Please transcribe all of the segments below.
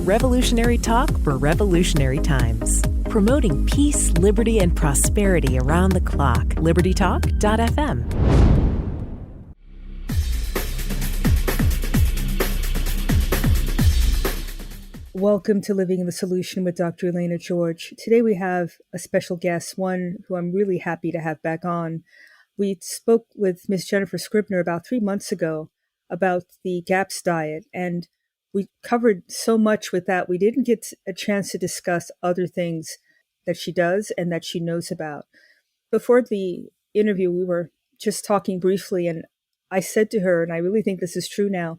Revolutionary talk for revolutionary times. Promoting peace, liberty, and prosperity around the clock. LibertyTalk.fm. Welcome to Living in the Solution with Dr. Elena George. Today we have a special guest, one who I'm really happy to have back on. We spoke with Ms. Jennifer Scribner about 3 months ago about the GAPS diet, and we covered so much with that. We didn't get a chance to discuss other things that she does and that she knows about. Before the interview, we were just talking briefly, and I said to her, and I really think this is true now,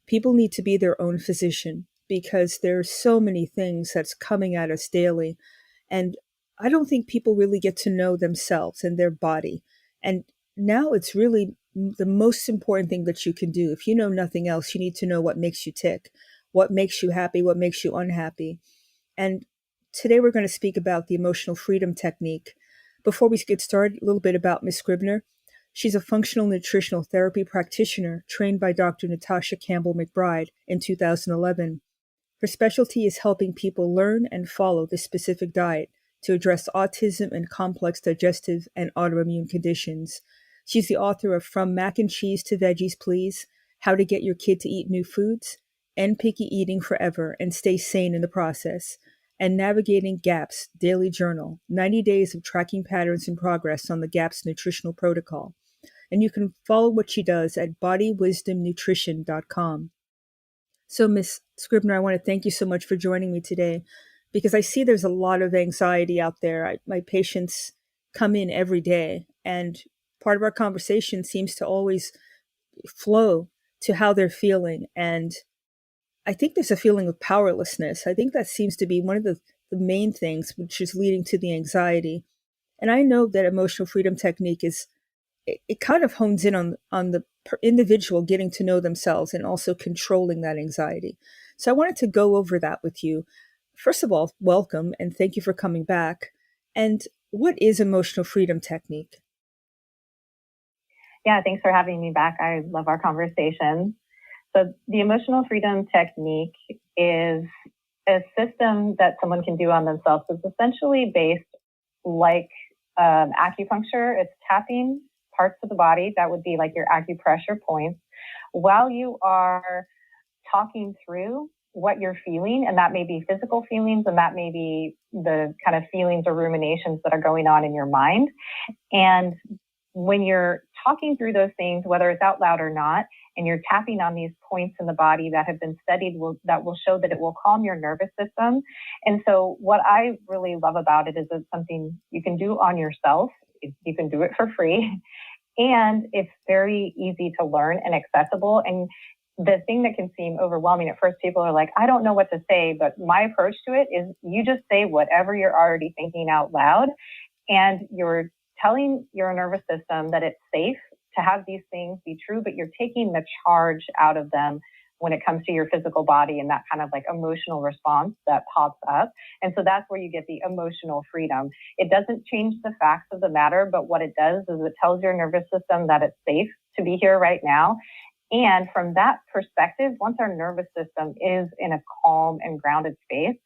people need to be their own physician because there's so many things that's coming at us daily. And I don't think people really get to know themselves and their body. And now it's really the most important thing that you can do. If you know nothing else, you need to know what makes you tick, what makes you happy, what makes you unhappy. And today we're going to speak about the emotional freedom technique. Before we get started, a little bit about Ms. Scribner. She's a functional nutritional therapy practitioner trained by Dr. Natasha Campbell McBride in 2011. Her specialty is helping people learn and follow this specific diet to address autism and complex digestive and autoimmune conditions. She's the author of From Mac and Cheese to Veggies, Please, How to Get Your Kid to Eat New Foods, End Picky Eating Forever and Stay Sane in the Process, and Navigating GAPS Daily Journal, 90 Days of Tracking Patterns and Progress on the GAPS Nutritional Protocol. And you can follow what she does at bodywisdomnutrition.com. So, Ms. Scribner, I want to thank you so much for joining me today, because I see there's a lot of anxiety out there. My patients come in every day, and part of our conversation seems to always flow to how they're feeling. And I think there's a feeling of powerlessness. I think that seems to be one of the main things, which is leading to the anxiety. And I know that emotional freedom technique it kind of hones in on the individual getting to know themselves and also controlling that anxiety. So I wanted to go over that with you. First of all, welcome and thank you for coming back. And what is emotional freedom technique? Yeah, thanks for having me back. I love our conversation. So the emotional freedom technique is a system that someone can do on themselves. It's essentially based like acupuncture. It's tapping parts of the body. That would be like your acupressure points while you are talking through what you're feeling. And that may be physical feelings, and that may be the kind of feelings or ruminations that are going on in your mind. And when you're talking through those things, whether it's out loud or not, and you're tapping on these points in the body that have been studied, that will show that it will calm your nervous system. And so what I really love about it is it's something you can do on yourself. You can do it for free. And it's very easy to learn and accessible. And the thing that can seem overwhelming at first, people are like, I don't know what to say. But my approach to it is you just say whatever you're already thinking out loud. And you're telling your nervous system that it's safe to have these things be true, but you're taking the charge out of them when it comes to your physical body and that kind of like emotional response that pops up. And so that's where you get the emotional freedom. It doesn't change the facts of the matter, but what it does is it tells your nervous system that it's safe to be here right now. And from that perspective, once our nervous system is in a calm and grounded space,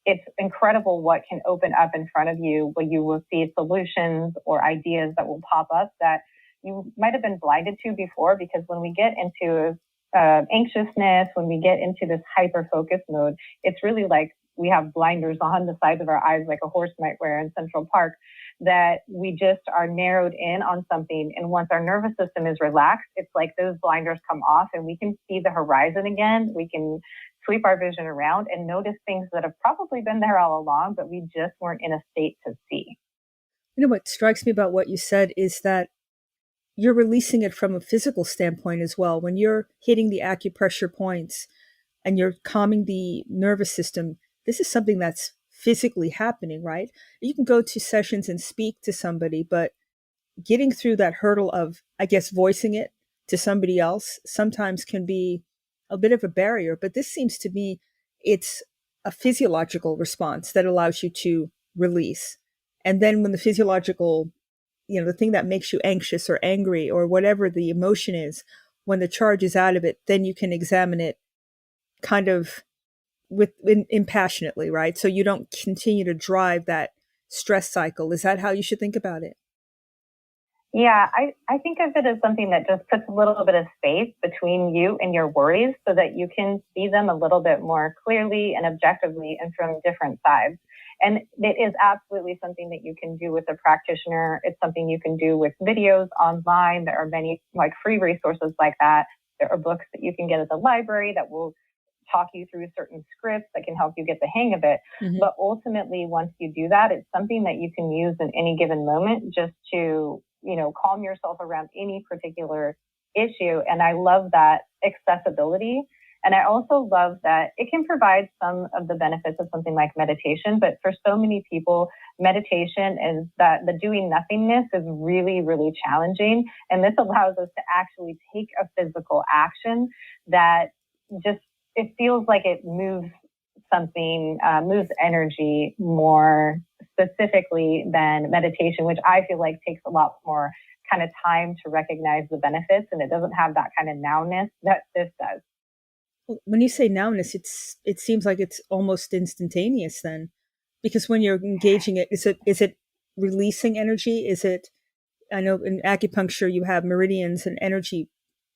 it's incredible what can open up in front of you when you will see solutions or ideas that will pop up that you might have been blinded to before. Because when we get into anxiousness, when we get into this hyper-focus mode, it's really like we have blinders on the sides of our eyes like a horse might wear in Central Park, that we just are narrowed in on something. And once our nervous system is relaxed, it's like those blinders come off and we can see the horizon again. We can sweep our vision around and notice things that have probably been there all along, but we just weren't in a state to see. You know, what strikes me about what you said is that you're releasing it from a physical standpoint as well. When you're hitting the acupressure points and you're calming the nervous system, this is something that's physically happening, right? You can go to sessions and speak to somebody, but getting through that hurdle of, I guess, voicing it to somebody else sometimes can be a bit of a barrier. But this seems to me, it's a physiological response that allows you to release. And then when the physiological, the thing that makes you anxious or angry or whatever the emotion is, when the charge is out of it, then you can examine it kind of impassionately, right? So you don't continue to drive that stress cycle. Is that how you should think about it? Yeah, I think of it as something that just puts a little bit of space between you and your worries so that you can see them a little bit more clearly and objectively and from different sides. And it is absolutely something that you can do with a practitioner. It's something you can do with videos online. There are many like free resources like that. There are books that you can get at the library that will talk you through certain scripts that can help you get the hang of it. Mm-hmm. But ultimately, once you do that, it's something that you can use in any given moment just to, calm yourself around any particular issue. And I love that accessibility. And I also love that it can provide some of the benefits of something like meditation. But for so many people, meditation is that the doing nothingness is really, really challenging. And this allows us to actually take a physical action that just, it feels like it moves something, moves energy more specifically than meditation, which I feel like takes a lot more kind of time to recognize the benefits. And it doesn't have that kind of nowness that this does. When you say nowness, it seems like it's almost instantaneous then, because when you're engaging it, is it releasing energy? Is it, I know in acupuncture you have meridians and energy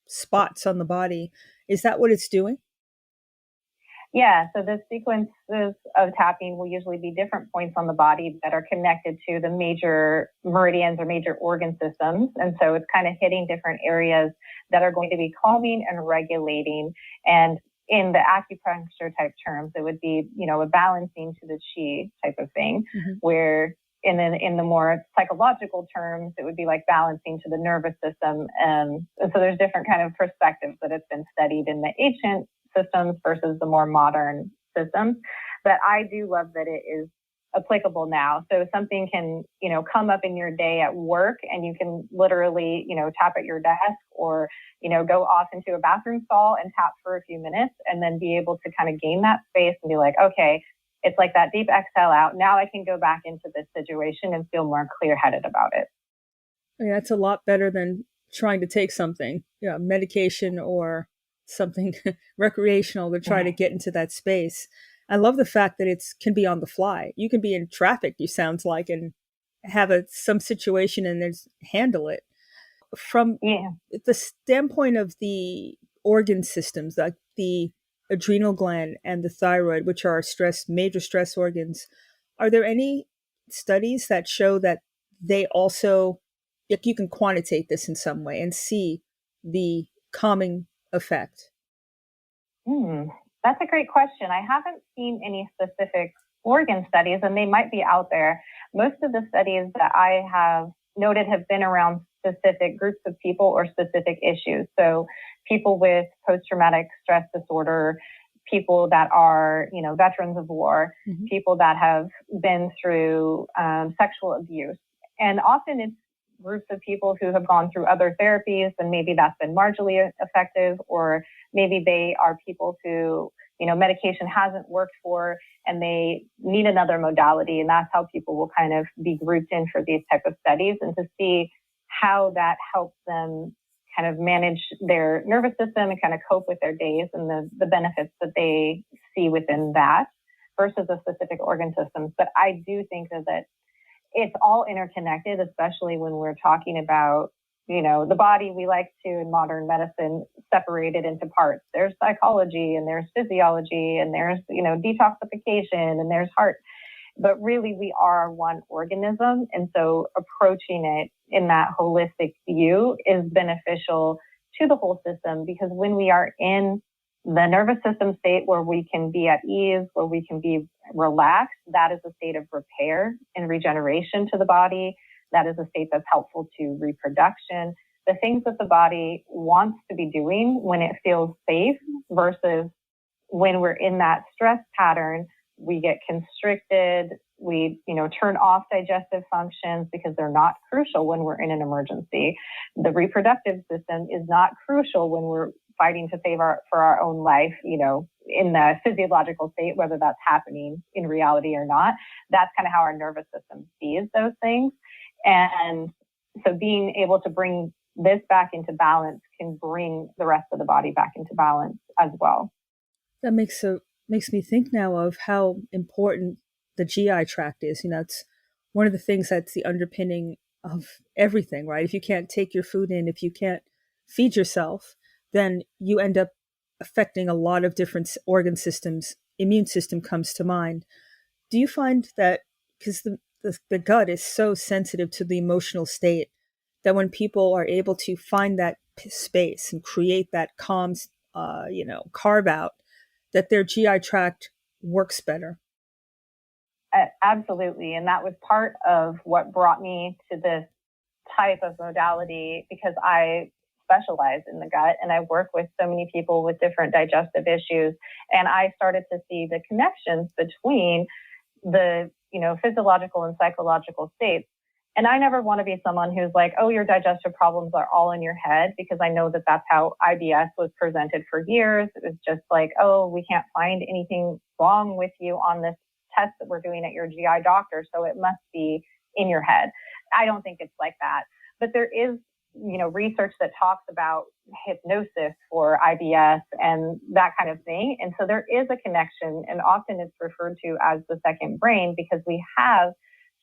spots on the body. Is that what it's doing? Yeah, so the sequences of tapping will usually be different points on the body that are connected to the major meridians or major organ systems. And so it's kind of hitting different areas that are going to be calming and regulating. And in the acupuncture type terms, it would be, a balancing to the chi type of thing, mm-hmm. where in the more psychological terms, it would be like balancing to the nervous system. And so there's different kind of perspectives that have been studied in the ancient systems versus the more modern systems. But I do love that it is applicable now. So something can, come up in your day at work and you can literally, tap at your desk or, go off into a bathroom stall and tap for a few minutes and then be able to kind of gain that space and be like, okay, it's like that deep exhale out. Now I can go back into this situation and feel more clear-headed about it. Yeah, it's a lot better than trying to take something, medication or something recreational to try to get into that space. I love the fact that it can be on the fly. You can be in traffic, you sounds like, and have some situation and then handle it. From the standpoint of the organ systems, like the adrenal gland and the thyroid, which are major stress organs, are there any studies that show that they also, if you can quantitate this in some way and see the calming effect? That's a great question. I haven't seen any specific organ studies, and they might be out there. Most of the studies that I have noted have been around specific groups of people or specific issues. So people with post-traumatic stress disorder, people that are, veterans of war, mm-hmm. people that have been through sexual abuse. And often it's groups of people who have gone through other therapies and maybe that's been marginally effective, or maybe they are people who, medication hasn't worked for and they need another modality. And that's how people will kind of be grouped in for these type of studies and to see how that helps them kind of manage their nervous system and kind of cope with their days and the benefits that they see within that versus a specific organ system. But I do think that it's all interconnected, especially when we're talking about, the body. We like to, in modern medicine, separate it into parts. There's psychology and there's physiology and there's, detoxification and there's heart. But really, we are one organism. And so approaching it in that holistic view is beneficial to the whole system, because when we are in the nervous system state where we can be at ease, where we can be relaxed, that is a state of repair and regeneration to the body. That is a state that's helpful to reproduction. The things that the body wants to be doing when it feels safe versus when we're in that stress pattern, we get constricted. We, turn off digestive functions because they're not crucial when we're in an emergency. The reproductive system is not crucial when we're fighting to save for our own life, in the physiological state, whether that's happening in reality or not. That's kind of how our nervous system sees those things. And so being able to bring this back into balance can bring the rest of the body back into balance as well. That makes a makes me think now of how important the GI tract is. It's one of the things that's the underpinning of everything, right? If you can't take your food in, if you can't feed yourself, then you end up affecting a lot of different organ systems. Immune system comes to mind. Do you find that because the gut is so sensitive to the emotional state, that when people are able to find that space and create that calm, carve out, that their GI tract works better? Absolutely. And that was part of what brought me to this type of modality, because I specialize in the gut and I work with so many people with different digestive issues. And I started to see the connections between the, physiological and psychological states. And I never want to be someone who's like, oh, your digestive problems are all in your head, because I know that that's how IBS was presented for years. It was just like, oh, we can't find anything wrong with you on this test that we're doing at your GI doctor, so it must be in your head. I don't think it's like that. But there is, research that talks about hypnosis for IBS and that kind of thing. And so there is a connection, and often it's referred to as the second brain, because we have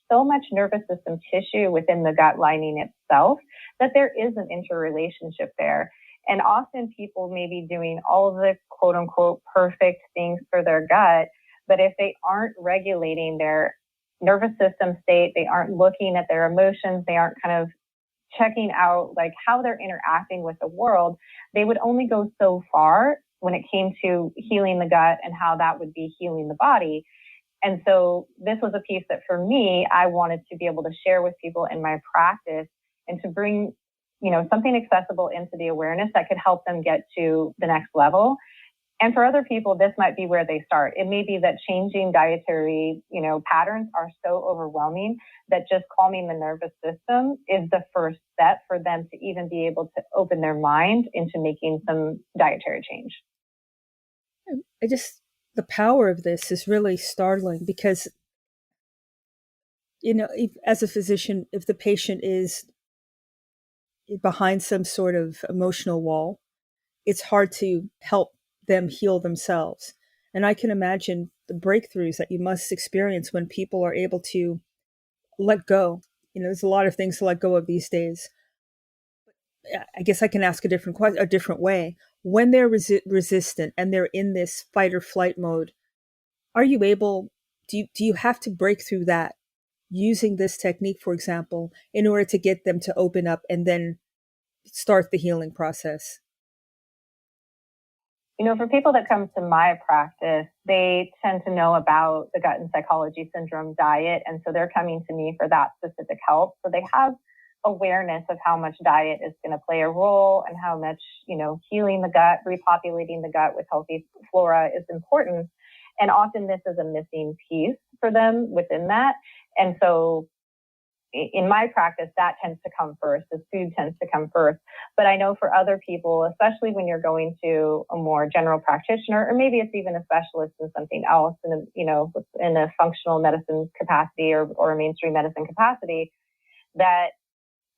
so much nervous system tissue within the gut lining itself that there is an interrelationship there. And often people may be doing all of the quote unquote perfect things for their gut, but if they aren't regulating their nervous system state, they aren't looking at their emotions, they aren't kind of checking out like how they're interacting with the world, they would only go so far when it came to healing the gut and how that would be healing the body. And so this was a piece that for me, I wanted to be able to share with people in my practice and to bring, something accessible into the awareness that could help them get to the next level. And for other people, this might be where they start. It may be that changing dietary, patterns are so overwhelming that just calming the nervous system is the first step for them to even be able to open their mind into making some dietary change. The power of this is really startling, because, as a physician, if the patient is behind some sort of emotional wall, it's hard to help them heal themselves. And I can imagine the breakthroughs that you must experience when people are able to let go. There's a lot of things to let go of these days. I guess I can ask a different way. When they're resistant and they're in this fight or flight mode, are you able, do you have to break through that using this technique, for example, in order to get them to open up and then start the healing process? For people that come to my practice, they tend to know about the gut and psychology syndrome diet. And so they're coming to me for that specific help. So they have awareness of how much diet is going to play a role and how much, healing the gut, repopulating the gut with healthy flora is important. And often this is a missing piece for them within that. And so in my practice, that tends to come first. The food tends to come first. But I know for other people, especially when you're going to a more general practitioner, or maybe it's even a specialist in something else, in a functional medicine capacity or a mainstream medicine capacity, that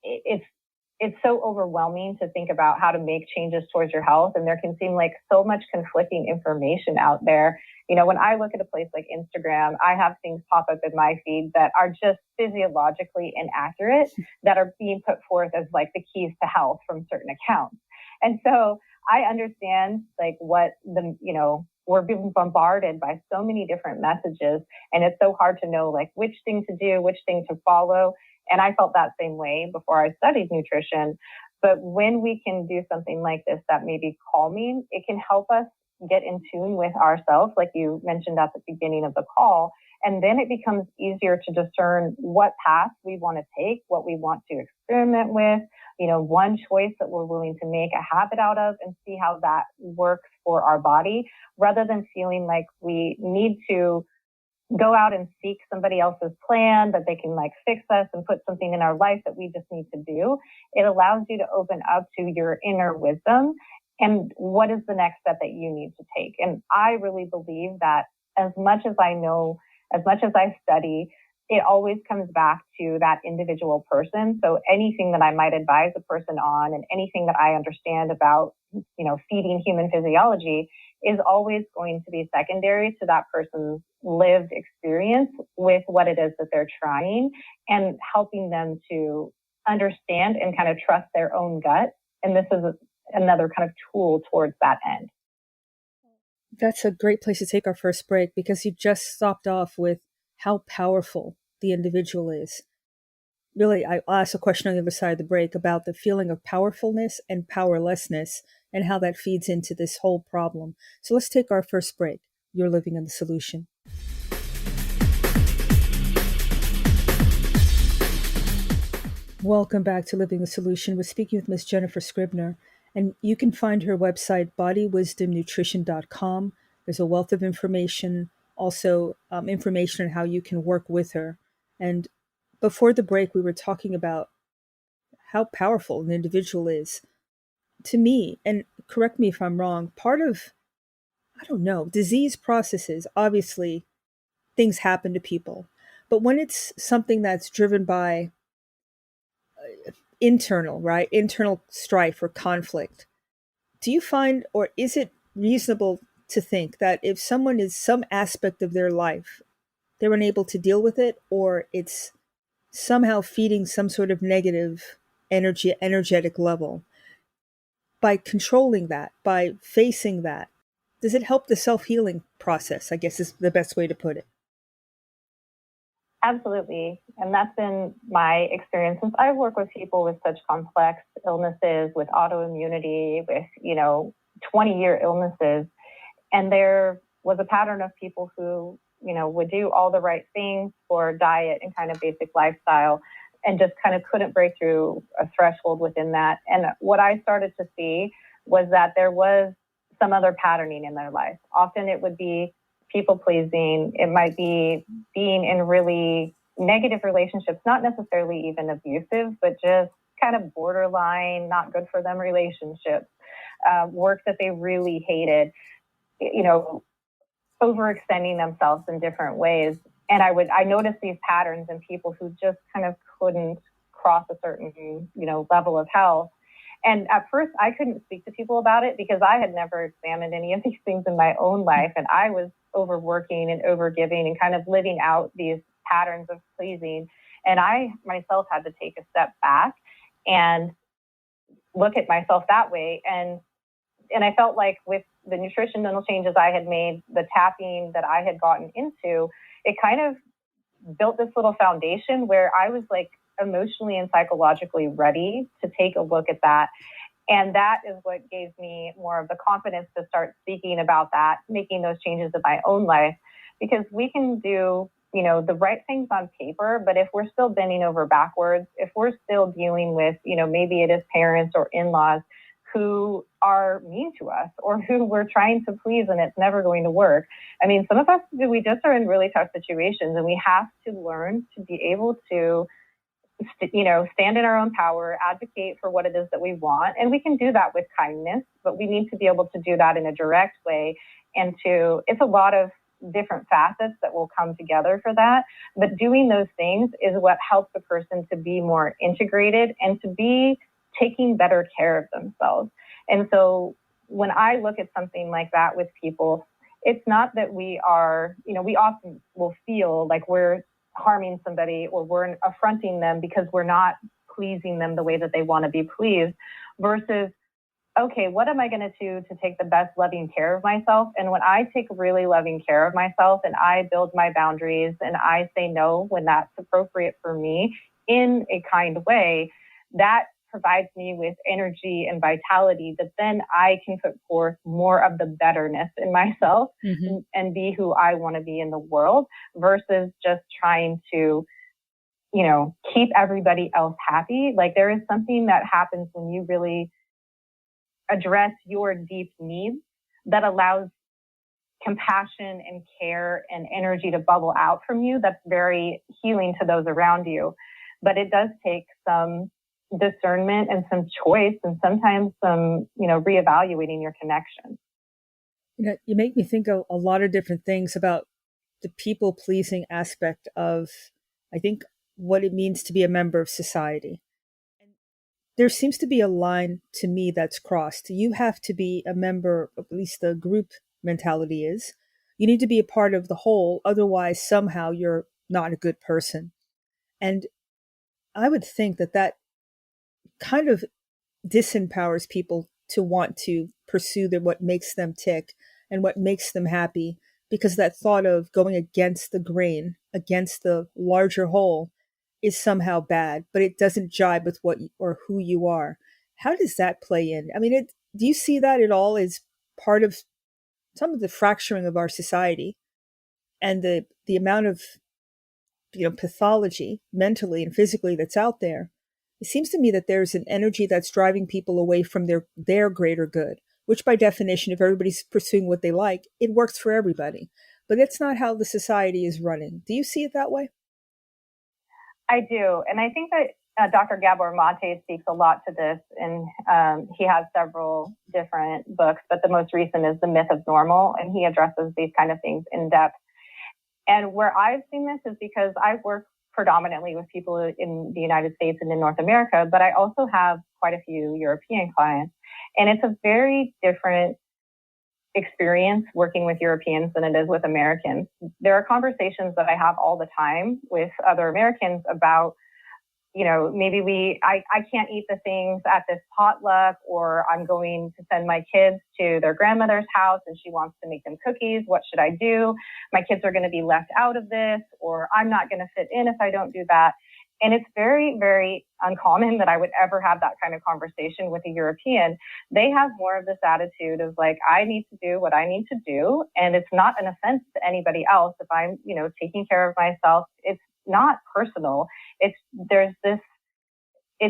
it's so overwhelming to think about how to make changes towards your health. And there can seem like so much conflicting information out there. When I look at a place like Instagram, I have things pop up in my feed that are just physiologically inaccurate, that are being put forth as like the keys to health from certain accounts. And so I understand like what we're being bombarded by so many different messages, and it's so hard to know like which thing to do, which thing to follow. And I felt that same way before I studied nutrition. But when we can do something like this that may be calming, it can help us get in tune with ourselves, like you mentioned at the beginning of the call. And then it becomes easier to discern what path we want to take, what we want to experiment with, one choice that we're willing to make a habit out of, and see how that works for our body, rather than feeling like we need to go out and seek somebody else's plan that they can like fix us and put something in our life that we just need to do. It allows you to open up to your inner wisdom and what is the next step that you need to take. And I really believe that as much as I know, as much as I study, it always comes back to that individual person. So anything that I might advise a person on and anything that I understand about, feeding human physiology is always going to be secondary to that person's lived experience with what it is that they're trying, and helping them to understand and kind of trust their own gut. And this is another kind of tool towards that end. That's a great place to take our first break, because you just stopped off with how powerful the individual is. Really, I'll ask a question on the other side of the break about the feeling of powerfulness and powerlessness and how that feeds into this whole problem. So let's take our first break. You're living in the solution. Welcome back to Living the Solution. We're speaking with Ms. Jennifer Scribner, and you can find her website, bodywisdomnutrition.com. There's a wealth of information, also information on how you can work with her. And before the break, we were talking about how powerful an individual is. To me, and correct me if I'm wrong, part of, I don't know, disease processes, obviously things happen to people. But when it's something that's driven by internal strife or conflict, do you find, or is it reasonable to think that if someone is some aspect of their life, they're unable to deal with it, or it's somehow feeding some sort of negative energetic level, by controlling that, by facing that, does it help the self-healing process, I guess is the best way to put it? Absolutely. And that's been my experience since I work with people with such complex illnesses, with autoimmunity, with, 20-year illnesses. And there was a pattern of people who, would do all the right things for diet and kind of basic lifestyle, and just kind of couldn't break through a threshold within that. And what I started to see was that there was some other patterning in their life. Often it would be people pleasing. It might be being in really negative relationships, not necessarily even abusive, but just kind of borderline, not good for them relationships, work that they really hated, overextending themselves in different ways. And I noticed these patterns in people who just kind of couldn't cross a certain, level of health. And at first I couldn't speak to people about it because I had never examined any of these things in my own life. And I was overworking and overgiving and kind of living out these patterns of pleasing. And I myself had to take a step back and look at myself that way. And I felt like with the nutritional changes I had made, the tapping that I had gotten into, it kind of built this little foundation where I was like emotionally and psychologically ready to take a look at that. And that is what gave me more of the confidence to start speaking about that, making those changes in my own life, because we can do, the right things on paper, but if we're still bending over backwards, if we're still dealing with, maybe it is parents or in-laws who are mean to us or who we're trying to please and it's never going to work. I mean, some of us, we just are in really tough situations, and we have to learn to be able to stand in our own power, advocate for what it is that we want. And we can do that with kindness, but we need to be able to do that in a direct way. And it's a lot of different facets that will come together for that. But doing those things is what helps the person to be more integrated and to be taking better care of themselves. And so when I look at something like that with people, it's not that we are, we often will feel like we're harming somebody or we're affronting them because we're not pleasing them the way that they want to be pleased, versus, okay, what am I going to do to take the best loving care of myself? And when I take really loving care of myself and I build my boundaries and I say no when that's appropriate for me in a kind way, that provides me with energy and vitality that then I can put forth more of the betterness in myself and be who I want to be in the world, versus just trying to, keep everybody else happy. Like, there is something that happens when you really address your deep needs that allows compassion and care and energy to bubble out from you. That's very healing to those around you. But it does take some discernment and some choice, and sometimes some, reevaluating your connection. You make me think of a lot of different things about the people pleasing aspect of, I think, what it means to be a member of society. There seems to be a line to me that's crossed. You have to be a member of at least the group mentality is. You need to be a part of the whole, otherwise somehow you're not a good person. And I would think that that kind of disempowers people to want to pursue what makes them tick and what makes them happy, because that thought of going against the grain, against the larger whole, is somehow bad, but it doesn't jibe with or who you are. How does that play in? I mean, do you see that at all as part of some of the fracturing of our society and the amount of pathology mentally and physically that's out there? It seems to me that there's an energy that's driving people away from their greater good, which by definition, if everybody's pursuing what they like, it works for everybody. But that's not how the society is running. Do you see it that way? I do. And I think that Dr. Gabor Mate speaks a lot to this, and he has several different books, but the most recent is The Myth of Normal, and he addresses these kind of things in depth. And where I've seen this is because I've worked predominantly with people in the United States and in North America, but I also have quite a few European clients. And it's a very different experience working with Europeans than it is with Americans. There are conversations that I have all the time with other Americans about, maybe I can't eat the things at this potluck, or I'm going to send my kids to their grandmother's house and she wants to make them cookies. What should I do? My kids are going to be left out of this, or I'm not going to fit in if I don't do that. And it's very, very uncommon that I would ever have that kind of conversation with a European. They have more of this attitude of like, I need to do what I need to do. And it's not an offense to anybody else if I'm, taking care of myself. It's not personal. It's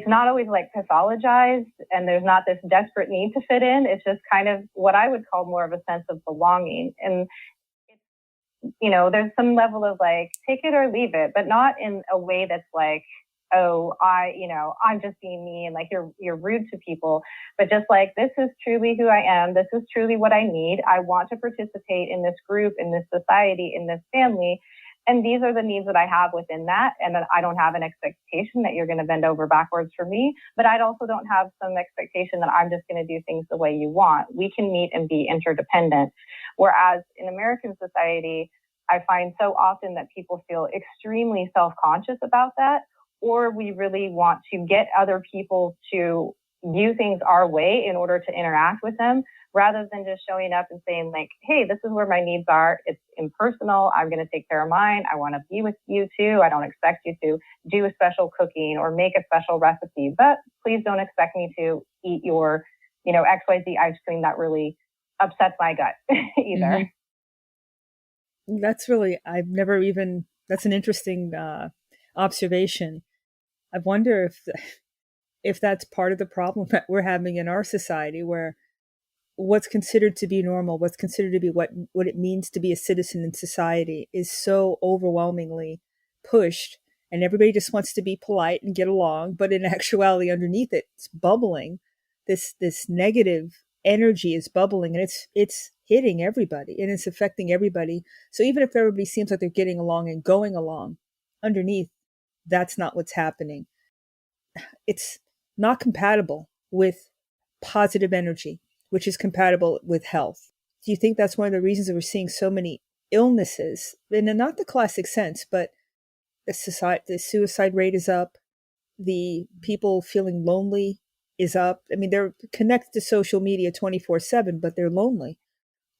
not always like pathologized, and there's not this desperate need to fit in. It's just kind of what I would call more of a sense of belonging. And there's some level of like, take it or leave it, but not in a way that's like, oh, I'm just being me and like you're rude to people, but just like, this is truly who I am. This is truly what I need. I want to participate in this group, in this society, in this family. And these are the needs that I have within that. And then I don't have an expectation that you're going to bend over backwards for me, but I also don't have some expectation that I'm just going to do things the way you want. We can meet and be interdependent. Whereas in American society, I find so often that people feel extremely self-conscious about that, or we really want to get other people to view things our way in order to interact with them, rather than just showing up and saying like, hey, this is where my needs are. It's impersonal. I'm going to take care of mine. I want to be with you too. I don't expect you to do a special cooking or make a special recipe, but please don't expect me to eat your, XYZ ice cream that really upsets my gut either. Mm-hmm. That's that's an interesting observation. I wonder if that's part of the problem that we're having in our society, where what's considered to be normal, what's considered to be what it means to be a citizen in society is so overwhelmingly pushed, and everybody just wants to be polite and get along. But in actuality, underneath it, it's bubbling. This negative energy is bubbling, and it's hitting everybody, and it's affecting everybody. So even if everybody seems like they're getting along and going along, underneath, that's not what's happening. It's not compatible with positive energy, which is compatible with health. Do you think that's one of the reasons that we're seeing so many illnesses, in not the classic sense, but the suicide rate is up, the people feeling lonely is up? I mean, they're connected to social media 24/7, but they're lonely.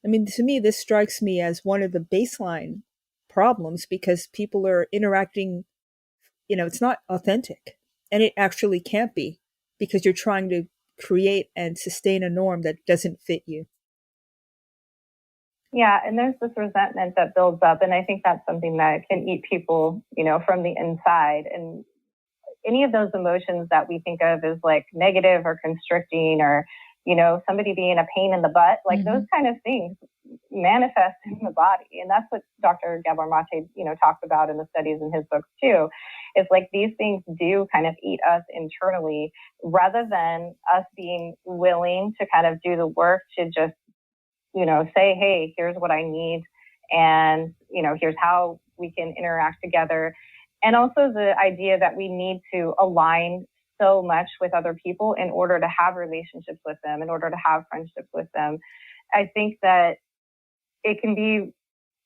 I mean, to me, this strikes me as one of the baseline problems, because people are interacting, it's not authentic, and it actually can't be, because you're trying to create and sustain a norm that doesn't fit you. Yeah, and there's this resentment that builds up, and I think that's something that can eat people, from the inside. And any of those emotions that we think of as like negative or constricting, or somebody being a pain in the butt, like mm-hmm. those kind of things manifest in the body. And that's what Dr. Gabor Mate, talks about in the studies in his books too. It's like these things do kind of eat us internally, rather than us being willing to kind of do the work to just, say, hey, here's what I need. And, here's how we can interact together. And also the idea that we need to align so much with other people in order to have relationships with them, in order to have friendships with them. I think that it can be,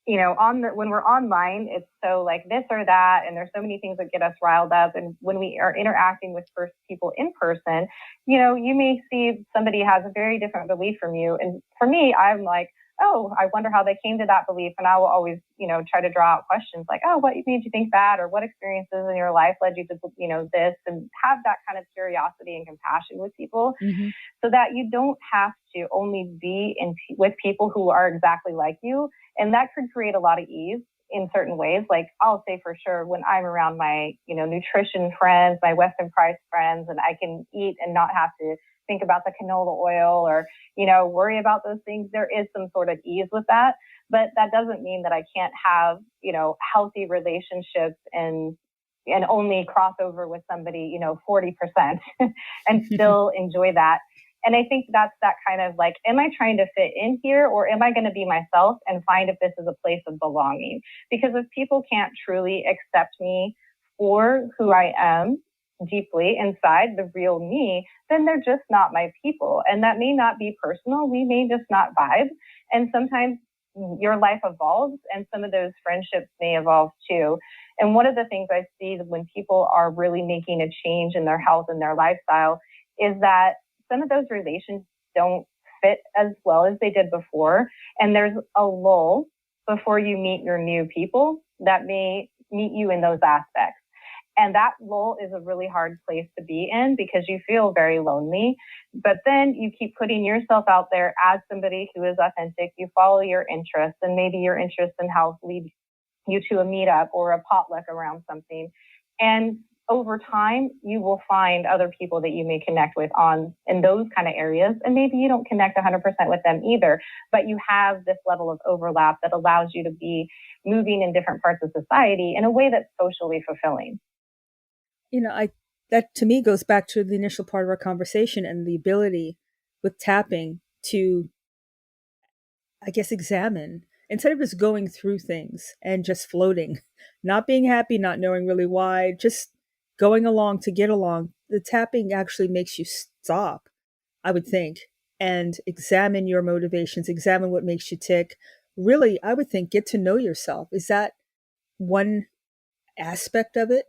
when we're online, it's so like this or that, and there's so many things that get us riled up. And when we are interacting with first people in person, you may see somebody has a very different belief from you. And for me, I'm like, oh, I wonder how they came to that belief. And I will always, try to draw out questions like, oh, what made you think that? Or what experiences in your life led you to, this? And have that kind of curiosity and compassion with people, so that you don't have to only be with people who are exactly like you. And that could create a lot of ease in certain ways. Like I'll say for sure, when I'm around my, nutrition friends, my Weston Price friends, and I can eat and not have to think about the canola oil or, worry about those things, there is some sort of ease with that. But that doesn't mean that I can't have, healthy relationships and only cross over with somebody, 40% and still enjoy that. And I think that's that kind of like, am I trying to fit in here, or am I going to be myself and find if this is a place of belonging? Because if people can't truly accept me for who I am deeply inside, the real me, then they're just not my people. And that may not be personal. We may just not vibe. And sometimes your life evolves, and some of those friendships may evolve too. And one of the things I see when people are really making a change in their health and their lifestyle is that some of those relations don't fit as well as they did before. And there's a lull before you meet your new people that may meet you in those aspects. And that lull is a really hard place to be in because you feel very lonely. But then you keep putting yourself out there as somebody who is authentic. You follow your interests, and maybe your interest in health leads you to a meetup or a potluck around something. And over time, you will find other people that you may connect with in those kind of areas. And maybe you don't connect 100% with them either, but you have this level of overlap that allows you to be moving in different parts of society in a way that's socially fulfilling. That to me goes back to the initial part of our conversation and the ability with tapping to, I guess, examine instead of just going through things and just floating, not being happy, not knowing really why, just going along to get along. The tapping actually makes you stop, I would think, and examine your motivations, examine what makes you tick. Really, I would think, get to know yourself. Is that one aspect of it?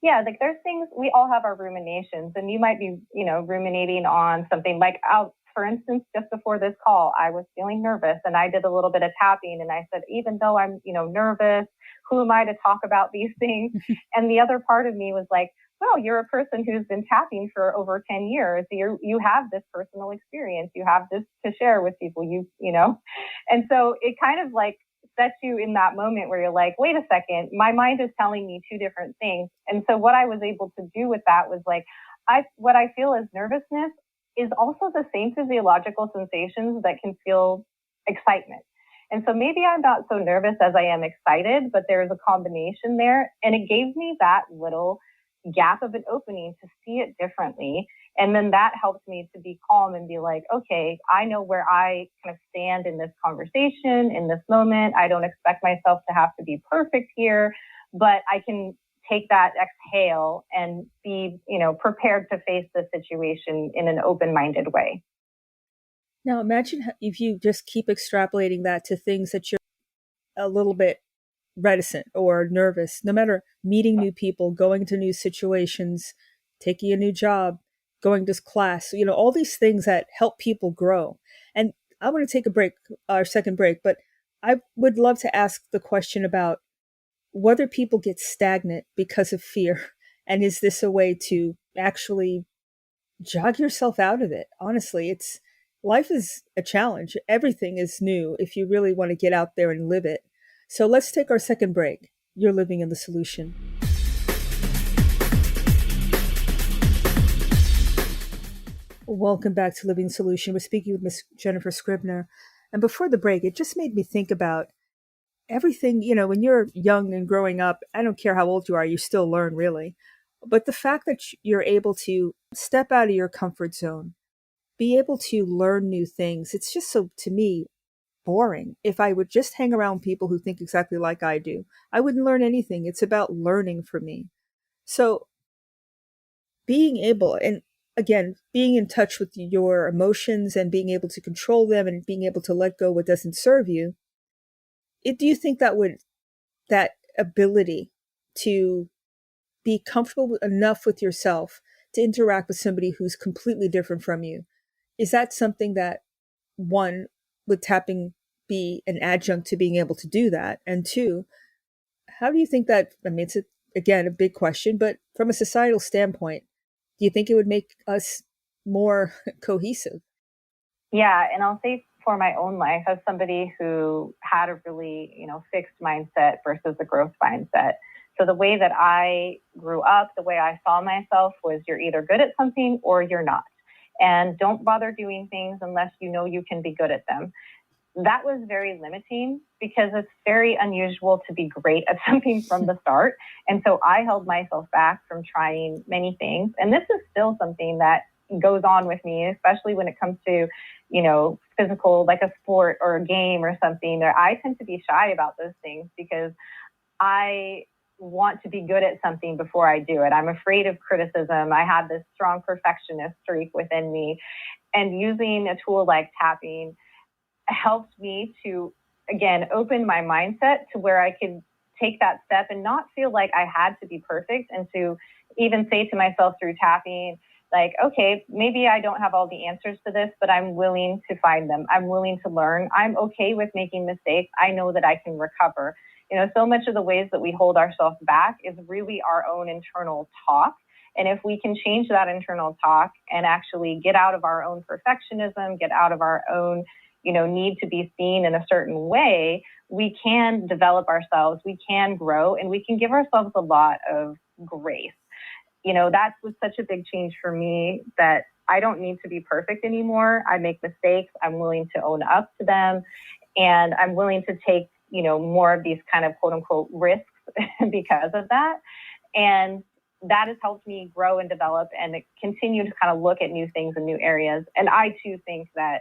Yeah, like there's things, we all have our ruminations, and you might be, ruminating on something like, for instance, just before this call, I was feeling nervous and I did a little bit of tapping, and I said, even though I'm, nervous, who am I to talk about these things? And the other part of me was like, well, you're a person who's been tapping for over 10 years. You have this personal experience. You have this to share with people, and so it kind of like sets you in that moment where you're like, wait a second, my mind is telling me two different things. And so what I was able to do with that was like, what I feel as nervousness is also the same physiological sensations that can feel excitement. And so maybe I'm not so nervous as I am excited, but there's a combination there. And it gave me that little gap of an opening to see it differently. And then that helped me to be calm and be like, okay, I know where I kind of stand in this conversation, in this moment. I don't expect myself to have to be perfect here, but I can take that exhale and be, prepared to face the situation in an open-minded way. Now imagine if you just keep extrapolating that to things that you're a little bit reticent or nervous, no matter meeting new people, going to new situations, taking a new job, going to class, all these things that help people grow. And I want to take our second break, but I would love to ask the question about whether people get stagnant because of fear. And is this a way to actually jog yourself out of it? Honestly, life is a challenge. Everything is new if you really want to get out there and live it. So let's take our second break. You're living in the solution. Welcome back to Living Solution. We're speaking with Miss Jennifer Scribner. And before the break, it just made me think about everything, when you're young and growing up, I don't care how old you are, you still learn really. But the fact that you're able to step out of your comfort zone, be able to learn new things, it's just so, to me, boring. If I would just hang around people who think exactly like I do, I wouldn't learn anything. It's about learning for me. So being able, and again, being in touch with your emotions and being able to control them and being able to let go what doesn't serve you, do you think that ability to be comfortable enough with yourself to interact with somebody who's completely different from you, is that something that, one, would tapping be an adjunct to being able to do that? And two, how do you think that, I mean, it's again, a big question, but from a societal standpoint, do you think it would make us more cohesive? Yeah, and I'll say for my own life, as somebody who had a really, fixed mindset versus a growth mindset. So the way that I grew up, the way I saw myself was you're either good at something or you're not. And don't bother doing things unless you know you can be good at them. That was very limiting because it's very unusual to be great at something from the start. And so I held myself back from trying many things. And this is still something that goes on with me, especially when it comes to, physical, like a sport or a game or something. I tend to be shy about those things because I want to be good at something before I do it. I'm afraid of criticism. I have this strong perfectionist streak within me. And using a tool like tapping helped me to, again, open my mindset to where I could take that step and not feel like I had to be perfect, and to even say to myself through tapping, like, okay, maybe I don't have all the answers to this, but I'm willing to find them. I'm willing to learn. I'm okay with making mistakes. I know that I can recover. So much of the ways that we hold ourselves back is really our own internal talk. And if we can change that internal talk and actually get out of our own perfectionism, get out of our own need to be seen in a certain way, we can develop ourselves, we can grow, and we can give ourselves a lot of grace. That was such a big change for me, that I don't need to be perfect anymore. I make mistakes. I'm willing to own up to them. And I'm willing to take, more of these kind of quote unquote risks because of that. And that has helped me grow and develop and continue to kind of look at new things and new areas. And I too think that,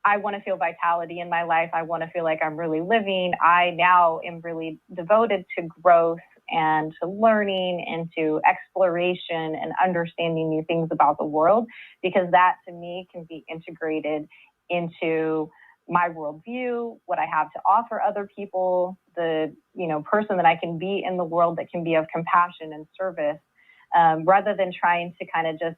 I want to feel vitality in my life. I want to feel like I'm really living. I now am really devoted to growth and to learning and to exploration and understanding new things about the world, because that to me can be integrated into my worldview, what I have to offer other people, the person that I can be in the world that can be of compassion and service, rather than trying to kind of just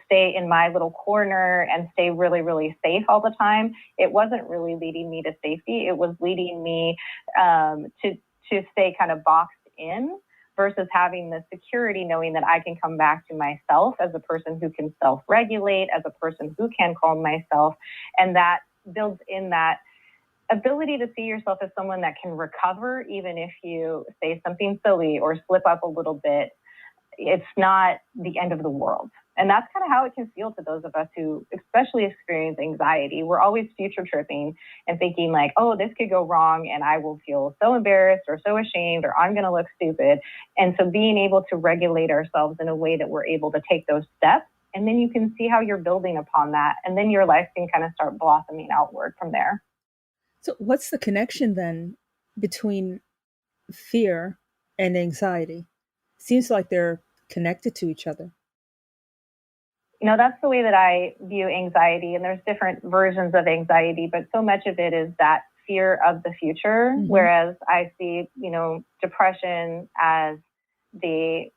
stay in my little corner and stay really, really safe all the time. It wasn't really leading me to safety. It was leading me to stay kind of boxed in, versus having the security, knowing that I can come back to myself as a person who can self-regulate, as a person who can calm myself. And that builds in that ability to see yourself as someone that can recover, even if you say something silly or slip up a little bit. It's not the end of the world. And that's kind of how it can feel to those of us who especially experience anxiety. We're always future tripping and thinking like, oh, this could go wrong and I will feel so embarrassed or so ashamed, or I'm going to look stupid. And so being able to regulate ourselves in a way that we're able to take those steps, and then you can see how you're building upon that. And then your life can kind of start blossoming outward from there. So what's the connection then between fear and anxiety? Seems like they're connected to each other. That's the way that I view anxiety. And there's different versions of anxiety, but so much of it is that fear of the future. Mm-hmm. Whereas I see, depression as the,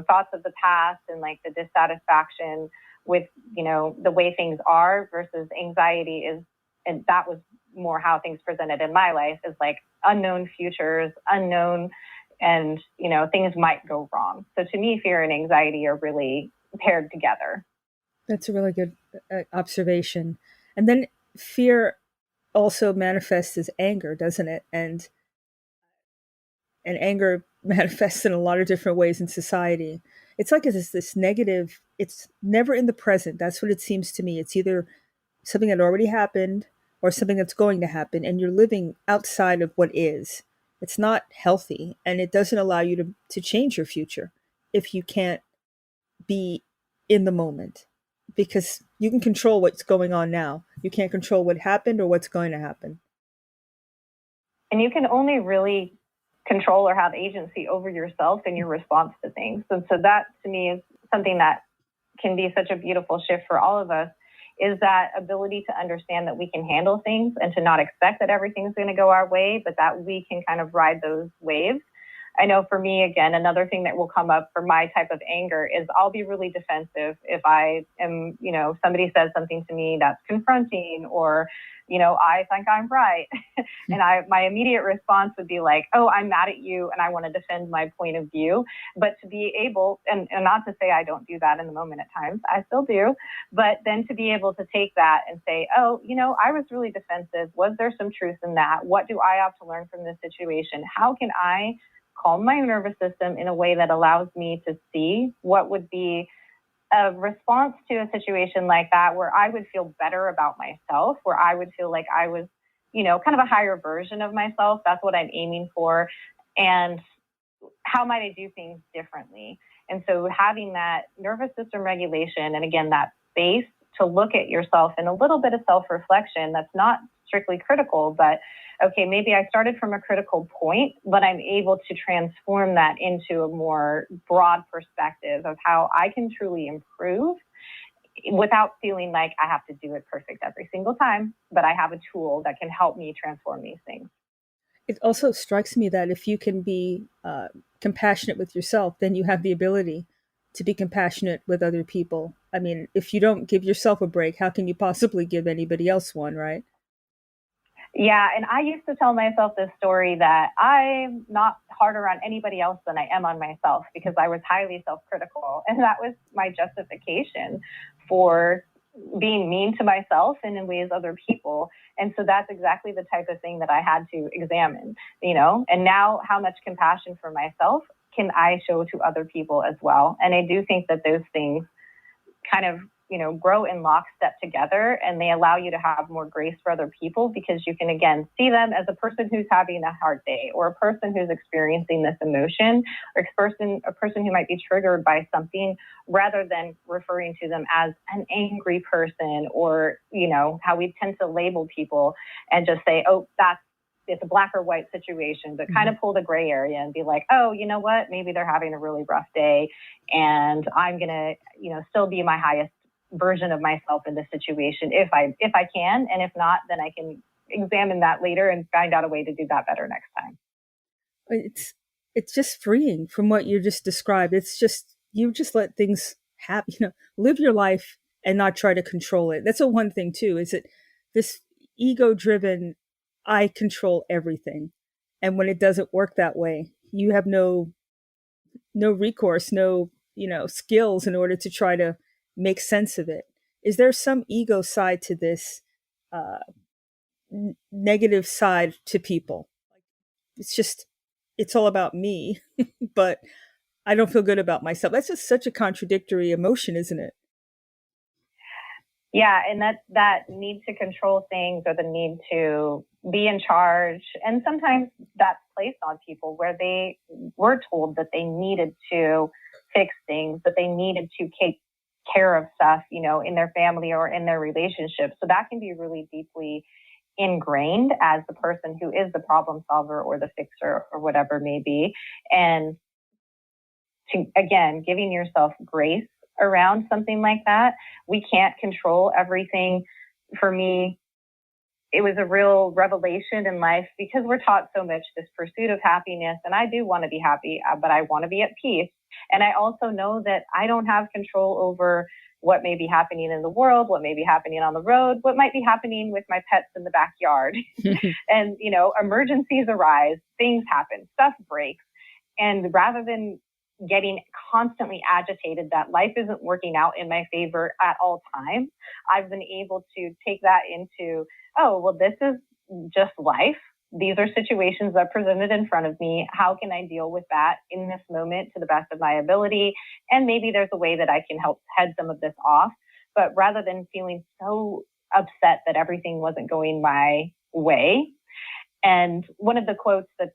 thoughts of the past and like the dissatisfaction with, the way things are, versus anxiety is, and that was more how things presented in my life, is like unknown futures, unknown, and, things might go wrong. So to me, fear and anxiety are really paired together. That's a really good observation. And then fear also manifests as anger, doesn't it? And anger manifests in a lot of different ways in society. It's like it's this negative, it's never in the present. That's what it seems to me. It's either something that already happened or something that's going to happen, and you're living outside of what is. It's not healthy, and it doesn't allow you to change your future if you can't be in the moment, because you can control what's going on now. You can't control what happened or what's going to happen. And you can only really control or have agency over yourself and your response to things. So that to me is something that can be such a beautiful shift for all of us is that ability to understand that we can handle things and to not expect that everything's going to go our way, but that we can kind of ride those waves. I know for me, again, another thing that will come up for my type of anger is I'll be really defensive if I am, somebody says something to me that's confronting or, I think I'm right. And my immediate response would be like, oh, I'm mad at you and I want to defend my point of view. But to be able, and not to say I don't do that in the moment at times, I still do, but then to be able to take that and say, oh, I was really defensive. Was there some truth in that? What do I have to learn from this situation? How can I calm my nervous system in a way that allows me to see what would be a response to a situation like that, where I would feel better about myself, where I would feel like I was, kind of a higher version of myself. That's what I'm aiming for. And how might I do things differently? And so having that nervous system regulation, and again, that space to look at yourself and a little bit of self-reflection that's not strictly critical, but okay, maybe I started from a critical point, but I'm able to transform that into a more broad perspective of how I can truly improve without feeling like I have to do it perfect every single time, but I have a tool that can help me transform these things. It also strikes me that if you can be compassionate with yourself, then you have the ability to be compassionate with other people. I mean, if you don't give yourself a break, how can you possibly give anybody else one, right? Yeah, and I used to tell myself this story that I'm not harder on anybody else than I am on myself because I was highly self-critical. And that was my justification for being mean to myself and in ways other people. And so that's exactly the type of thing that I had to examine, and now how much compassion for myself can I show to other people as well? And I do think that those things kind of grow in lockstep together, and they allow you to have more grace for other people because you can, again, see them as a person who's having a hard day or a person who's experiencing this emotion or a person who might be triggered by something rather than referring to them as an angry person or, how we tend to label people and just say, oh, it's a black or white situation, but kind of pull the gray area and be like, oh, you know what? Maybe they're having a really rough day and I'm going to, still be my highest version of myself in this situation if I can, and if not, then I can examine that later and find out a way to do that better next time. It's just freeing from what you just described. It's just you just let things happen, live your life and not try to control it. That's a one thing too, is it this ego driven I control everything. And when it doesn't work that way, you have no recourse, no skills in order to try to make sense of it. Is there some ego side to this negative side to people? It's all about me, but I don't feel good about myself. That's just such a contradictory emotion, isn't it? Yeah, and that need to control things or the need to be in charge. And sometimes that's placed on people where they were told that they needed to fix things, that they needed to take care of stuff, in their family or in their relationships. So that can be really deeply ingrained as the person who is the problem solver or the fixer or whatever it may be. And to, again, giving yourself grace around something like that. We can't control everything. For me, it was a real revelation in life because we're taught so much this pursuit of happiness. And I do want to be happy, but I want to be at peace. And I also know that I don't have control over what may be happening in the world, what may be happening on the road, what might be happening with my pets in the backyard. And, emergencies arise, things happen, stuff breaks. And rather than getting constantly agitated that life isn't working out in my favor at all times, I've been able to take that into, oh, well, this is just life. These are situations that are presented in front of me. How can I deal with that in this moment to the best of my ability? And maybe there's a way that I can help head some of this off. But rather than feeling so upset that everything wasn't going my way. And one of the quotes that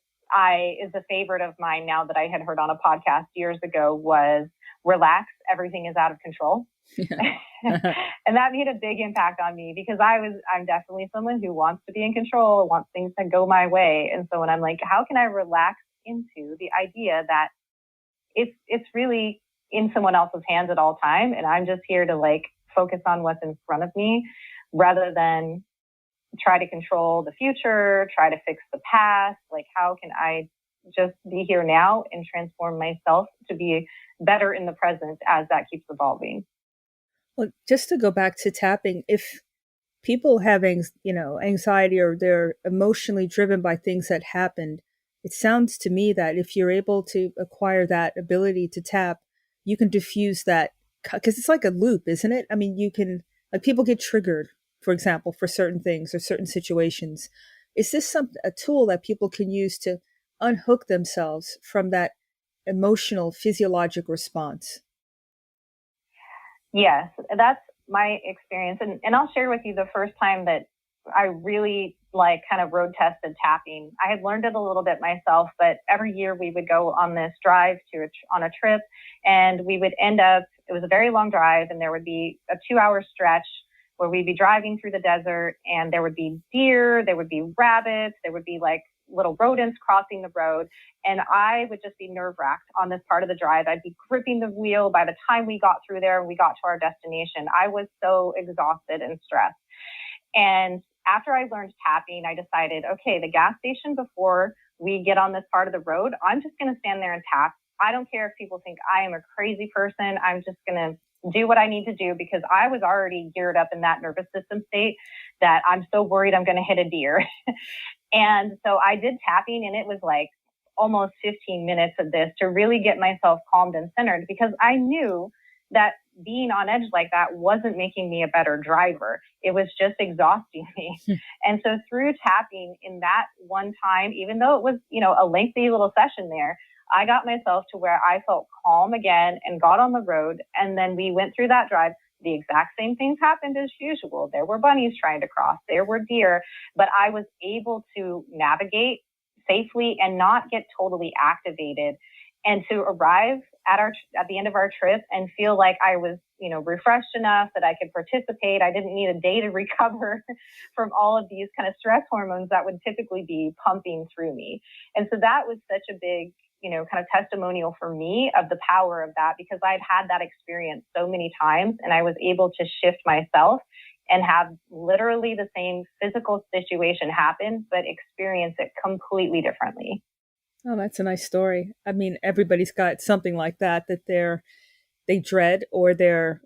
is a favorite of mine now that I had heard on a podcast years ago was, relax, everything is out of control. Yeah. And that made a big impact on me because I'm definitely someone who wants to be in control, wants things to go my way. And so when I'm like, how can I relax into the idea that it's really in someone else's hands at all time. And I'm just here to like focus on what's in front of me rather than try to control the future, try to fix the past. Like, how can I just be here now and transform myself to be better in the present as that keeps evolving? Well, just to go back to tapping, if people have anxiety or they're emotionally driven by things that happened, it sounds to me that if you're able to acquire that ability to tap, you can diffuse that, because it's like a loop, isn't it? I mean, you can, like, people get triggered, for example, for certain things or certain situations. Is this a tool that people can use to unhook themselves from that emotional physiologic response? Yes, that's my experience. And I'll share with you the first time that I really like kind of road tested tapping. I had learned it a little bit myself, but every year we would go on this drive on a trip, and we would end up, it was a very long drive, and there would be a 2-hour stretch where we'd be driving through the desert, and there would be deer, there would be rabbits, there would be like little rodents crossing the road. And I would just be nerve-wracked on this part of the drive. I'd be gripping the wheel by the time we got through there and we got to our destination. I was so exhausted and stressed. And after I learned tapping, I decided, okay, the gas station before we get on this part of the road, I'm just going to stand there and tap. I don't care if people think I am a crazy person. I'm just going to do what I need to do, because I was already geared up in that nervous system state that I'm so worried I'm going to hit a deer. And so I did tapping, and it was like almost 15 minutes of this to really get myself calmed and centered, because I knew that being on edge like that wasn't making me a better driver. It was just exhausting me. And so through tapping in that one time, even though it was, a lengthy little session there, I got myself to where I felt calm again and got on the road. And then we went through that drive. The exact same things happened as usual. There were bunnies trying to cross. There were deer, but I was able to navigate safely and not get totally activated, and to arrive at the end of our trip and feel like I was, refreshed enough that I could participate. I didn't need a day to recover from all of these kind of stress hormones that would typically be pumping through me. And so that was such a big, kind of testimonial for me of the power of that, because I'd had that experience so many times, and I was able to shift myself and have literally the same physical situation happen, but experience it completely differently. Oh, that's a nice story. I mean, everybody's got something like that they dread, or they're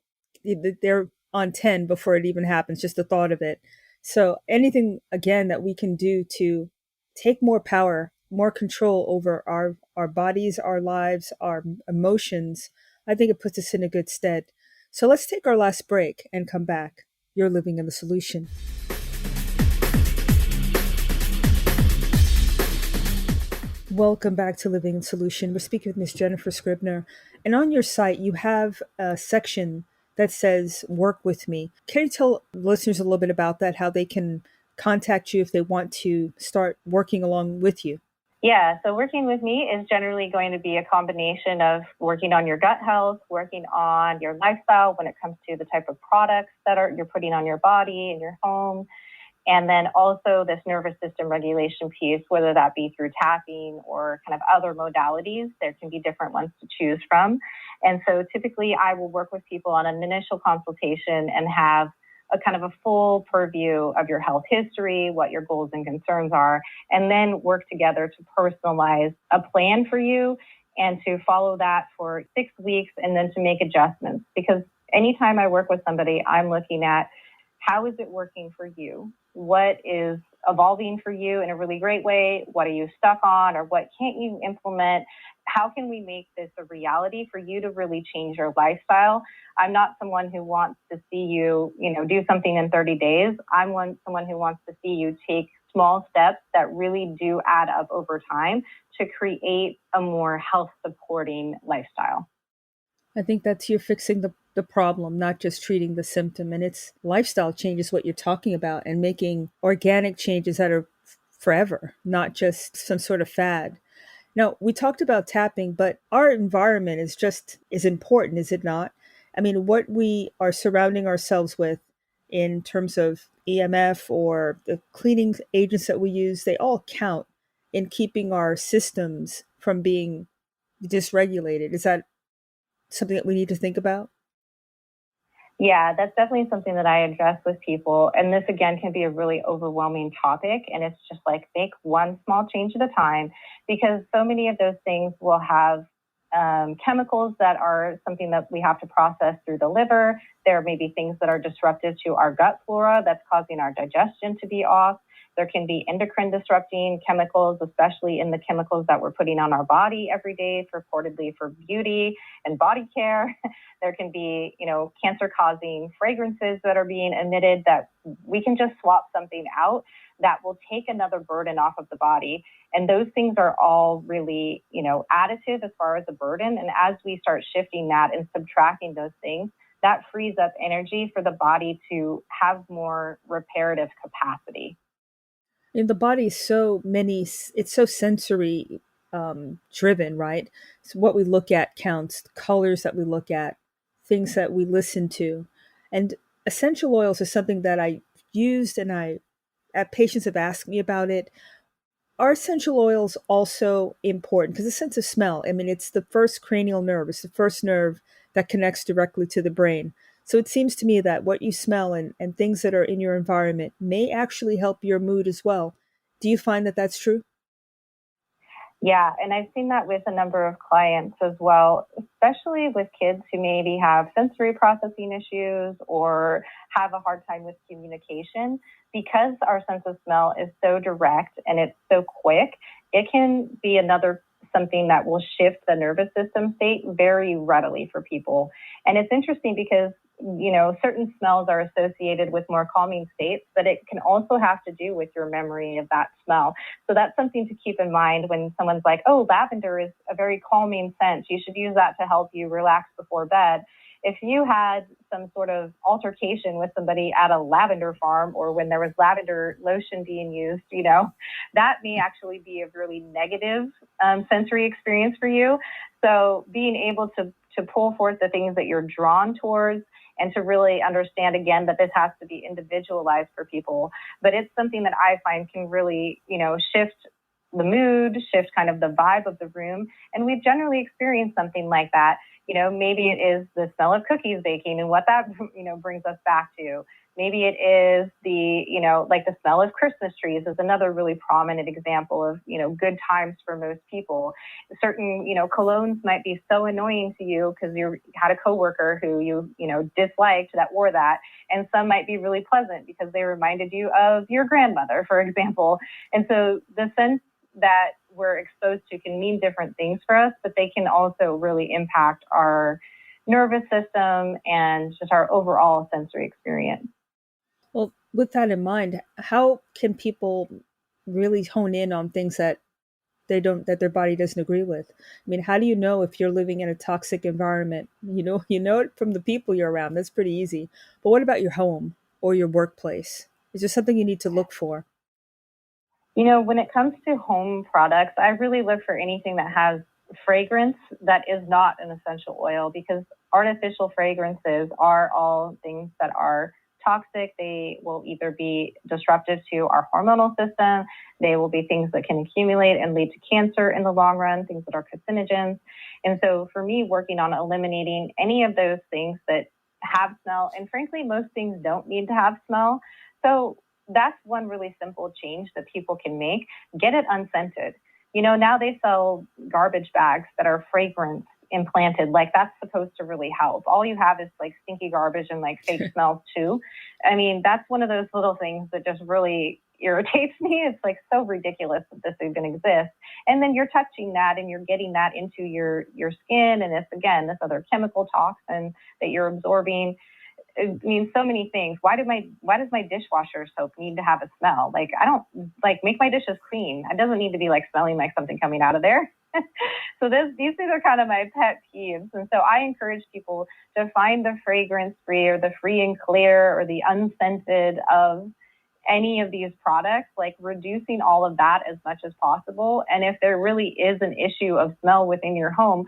on 10 before it even happens, just the thought of it. So anything, again, that we can do to take more power, more control over our bodies, our lives, our emotions, I think it puts us in a good stead. So let's take our last break and come back. You're living in the solution. Welcome back to Living in Solution. We're speaking with Ms. Jennifer Scribner. And on your site, you have a section that says, work with me. Can you tell listeners a little bit about that, how they can contact you if they want to start working along with you? Yeah, so working with me is generally going to be a combination of working on your gut health, working on your lifestyle when it comes to the type of products that you're putting on your body and your home, and then also this nervous system regulation piece, whether that be through tapping or kind of other modalities. There can be different ones to choose from. And so typically I will work with people on an initial consultation and have a kind of a full purview of your health history, what your goals and concerns are, and then work together to personalize a plan for you and to follow that for 6 weeks and then to make adjustments. Because anytime I work with somebody, I'm looking at how is it working for you? What is evolving for you in a really great way? What are you stuck on, or what can't you implement? How can we make this a reality for you to really change your lifestyle? I'm not someone who wants to see you, do something in 30 days. I'm someone who wants to see you take small steps that really do add up over time to create a more health supporting lifestyle. I think that's you fixing the problem, not just treating the symptom. And it's lifestyle changes, what you're talking about, and making organic changes that are forever, not just some sort of fad. Now, we talked about tapping, but our environment is important, is it not? I mean, what we are surrounding ourselves with in terms of EMF or the cleaning agents that we use, they all count in keeping our systems from being dysregulated. Is that something that we need to think about? Yeah, that's definitely something that I address with people. And this, again, can be a really overwhelming topic. And it's just like make one small change at a time, because so many of those things will have chemicals that are something that we have to process through the liver. There may be things that are disruptive to our gut flora that's causing our digestion to be off. There can be endocrine disrupting chemicals, especially in the chemicals that we're putting on our body every day, purportedly for beauty and body care. There can be, cancer causing fragrances that are being emitted that we can just swap something out that will take another burden off of the body. And those things are all really, additive as far as a burden. And as we start shifting that and subtracting those things, that frees up energy for the body to have more reparative capacity. And the body is it's so sensory driven, right? So what we look at counts, the colors that we look at, things that we listen to. And essential oils is something that I used, and patients have asked me about it. Are essential oils also important? Because the sense of smell, I mean, it's the first cranial nerve, it's the first nerve that connects directly to the brain. So it seems to me that what you smell and things that are in your environment may actually help your mood as well. Do you find that that's true? Yeah, and I've seen that with a number of clients as well, especially with kids who maybe have sensory processing issues or have a hard time with communication. Because our sense of smell is so direct and it's so quick, it can be something that will shift the nervous system state very readily for people. And it's interesting because certain smells are associated with more calming states, but it can also have to do with your memory of that smell. So that's something to keep in mind when someone's like, oh, lavender is a very calming scent. You should use that to help you relax before bed. If you had some sort of altercation with somebody at a lavender farm, or when there was lavender lotion being used, that may actually be a really negative sensory experience for you. So being able to pull forth the things that you're drawn towards, and to really understand, again, that this has to be individualized for people. But it's something that I find can really, shift the mood, shift kind of the vibe of the room. And we've generally experienced something like that. Maybe it is the smell of cookies baking and what that, brings us back to. Maybe it is like the smell of Christmas trees is another really prominent example of, good times for most people. Certain, colognes might be so annoying to you because you had a coworker who you disliked that wore that. And some might be really pleasant because they reminded you of your grandmother, for example. And so the sense that we're exposed to can mean different things for us, but they can also really impact our nervous system and just our overall sensory experience. Well, with that in mind, how can people really hone in on things that that their body doesn't agree with? I mean, how do you know if you're living in a toxic environment? You know it from the people you're around. That's pretty easy. But what about your home or your workplace? Is there something you need to look for? When it comes to home products, I really look for anything that has fragrance that is not an essential oil, because artificial fragrances are all things that are toxic. They will either be disruptive to our hormonal system. They will be things that can accumulate and lead to cancer in the long run, things that are carcinogens. And so for me, working on eliminating any of those things that have smell, and frankly, most things don't need to have smell. So that's one really simple change that people can make. Get it unscented. Now they sell garbage bags that are fragrance implanted. Like, that's supposed to really help. All you have is like stinky garbage and like fake smells too. I mean, that's one of those little things that just really irritates me. It's like so ridiculous that this even exists. And then you're touching that and you're getting that into your skin. And it's, again, this other chemical toxin that you're absorbing. It means so many things. Why does my dishwasher soap need to have a smell? Like, I don't make my dishes clean. It doesn't need to be like smelling like something coming out of there. So these things are kind of my pet peeves. And so I encourage people to find the fragrance free or the free and clear or the unscented of any of these products, like reducing all of that as much as possible. And if there really is an issue of smell within your home,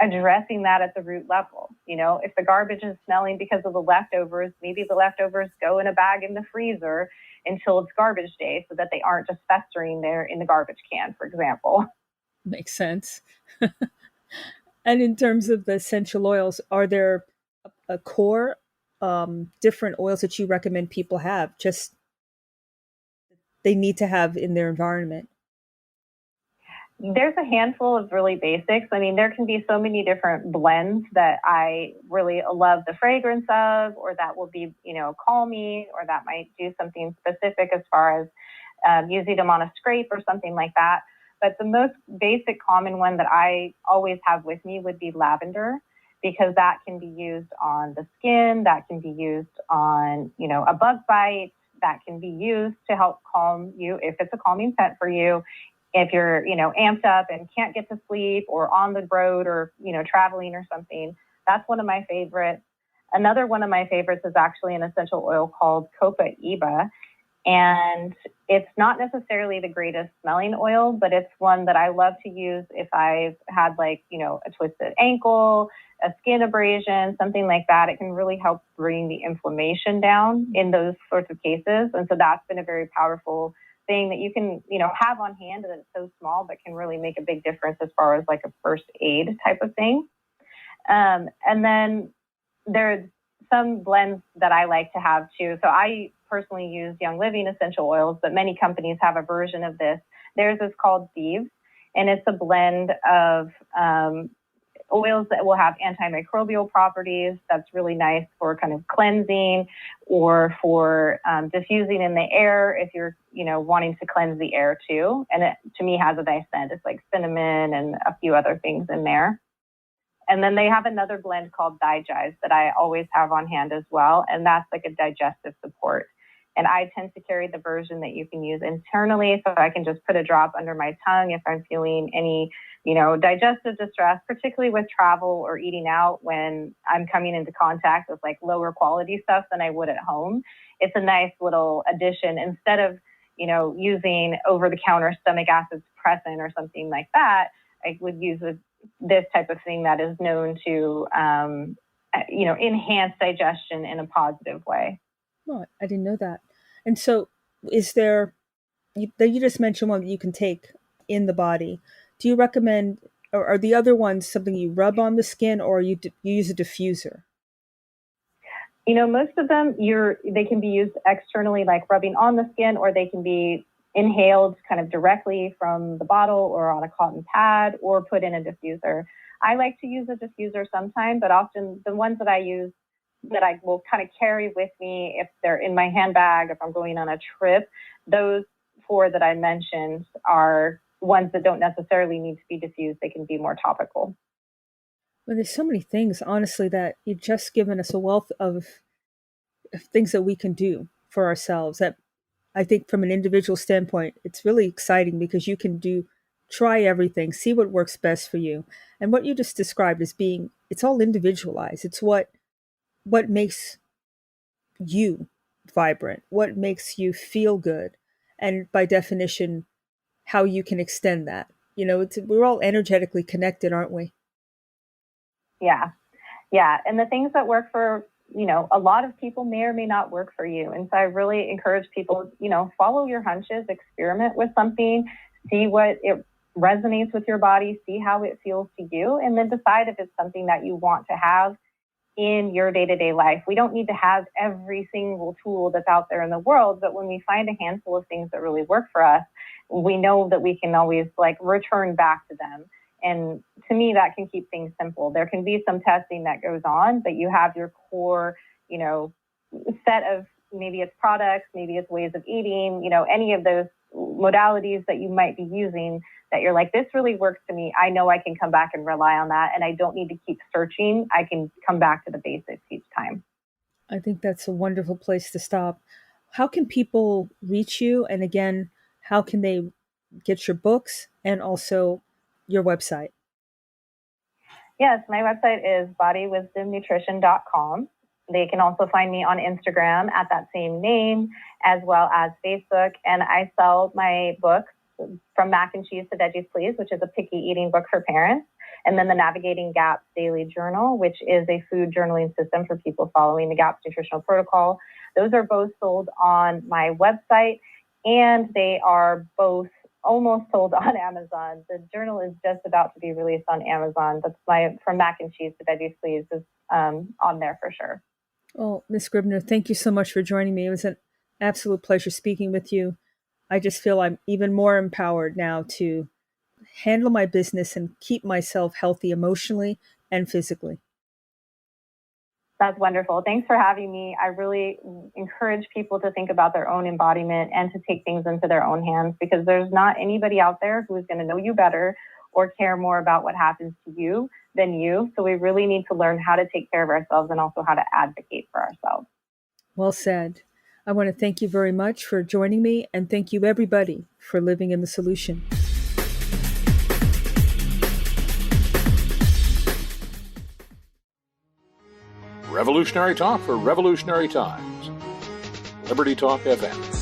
addressing that at the root level. If the garbage is smelling because of the leftovers, maybe the leftovers go in a bag in the freezer until it's garbage day so that they aren't just festering there in the garbage can, for example. Makes sense. And in terms of the essential oils, are there a core different oils that you recommend people have? Just they need to have in their environment. There's a handful of really basics. I mean, there can be so many different blends that I really love the fragrance of, or that will be, calming, or that might do something specific as far as using them on a scrape or something like that. But the most basic common one that I always have with me would be lavender, because that can be used on the skin, that can be used on, a bug bite, that can be used to help calm you if it's a calming scent for you. If you're, amped up and can't get to sleep, or on the road, or, traveling or something, that's one of my favorites. Another one of my favorites is actually an essential oil called Copa Eba. And it's not necessarily the greatest smelling oil, but it's one that I love to use if I've had a twisted ankle, a skin abrasion, something like that. It can really help bring the inflammation down in those sorts of cases. And so that's been a very powerful thing that you can, have on hand, and it's so small, but can really make a big difference as far as like a first aid type of thing. And then there's some blends that I like to have too. So I personally use Young Living essential oils, but many companies have a version of this. Theirs is called Thieves, and it's a blend of oils that will have antimicrobial properties. That's really nice for kind of cleansing, or for diffusing in the air if you're, wanting to cleanse the air too. And it, to me, has a nice scent. It's like cinnamon and a few other things in there. And then they have another blend called Digest that I always have on hand as well. And that's like a digestive support. And I tend to carry the version that you can use internally, so I can just put a drop under my tongue if I'm feeling any, digestive distress, particularly with travel or eating out, when I'm coming into contact with like lower quality stuff than I would at home. It's a nice little addition instead of, using over-the-counter stomach acid suppressant or something like that. I would use this type of thing that is known to, enhance digestion in a positive way. Oh, I didn't know that. And so, is there? You just mentioned one that you can take in the body. Do you recommend, or are the other ones something you rub on the skin, or you use a diffuser? Most of them, they can be used externally, like rubbing on the skin, or they can be inhaled kind of directly from the bottle or on a cotton pad, or put in a diffuser. I like to use a diffuser sometimes, but often the ones that I use, that I will kind of carry with me if they're in my handbag, if I'm going on a trip, those 4 that I mentioned are ones that don't necessarily need to be diffused. They can be more topical. Well, there's so many things, honestly, that you've just given us a wealth of things that we can do for ourselves. That I think from an individual standpoint, it's really exciting because you can try everything, see what works best for you. And what you just described as being, it's all individualized. It's what makes you vibrant, what makes you feel good. And by definition, how you can extend that. We're all energetically connected, aren't we? Yeah. Yeah. And the things that work for, a lot of people may or may not work for you. And so I really encourage people, follow your hunches, experiment with something, see what it resonates with your body, see how it feels to you, and then decide if it's something that you want to have in your day-to-day life. We don't need to have every single tool that's out there in the world, but when we find a handful of things that really work for us, we know that we can always return back to them. And to me, that can keep things simple. There can be some testing that goes on, but you have your core, set of, maybe it's products, maybe it's ways of eating, any of those modalities that you might be using that you're like, this really works to me. I know I can come back and rely on that, and I don't need to keep searching. I can come back to the basics each time. I think that's a wonderful place to stop. How can people reach you? And again, how can they get your books and also your website? Yes, my website is bodywisdomnutrition.com. They can also find me on Instagram at that same name, as well as Facebook. And I sell my books, From Mac and Cheese to Veggies Please, which is a picky eating book for parents. And then the Navigating Gaps Daily Journal, which is a food journaling system for people following the GAPS nutritional protocol. Those are both sold on my website, and they are both almost sold on Amazon. The journal is just about to be released on Amazon. That's from Mac and Cheese to Veggie Sleeves is on there for sure. Oh, Ms. Scribner, thank you so much for joining me. It was an absolute pleasure speaking with you. I just feel I'm even more empowered now to handle my business and keep myself healthy emotionally and physically. That's wonderful. Thanks for having me. I really encourage people to think about their own embodiment and to take things into their own hands, because there's not anybody out there who is going to know you better or care more about what happens to you than you. So we really need to learn how to take care of ourselves and also how to advocate for ourselves. Well said. I want to thank you very much for joining me, and thank you everybody for living in the solution. Revolutionary talk for revolutionary times. Liberty Talk FM.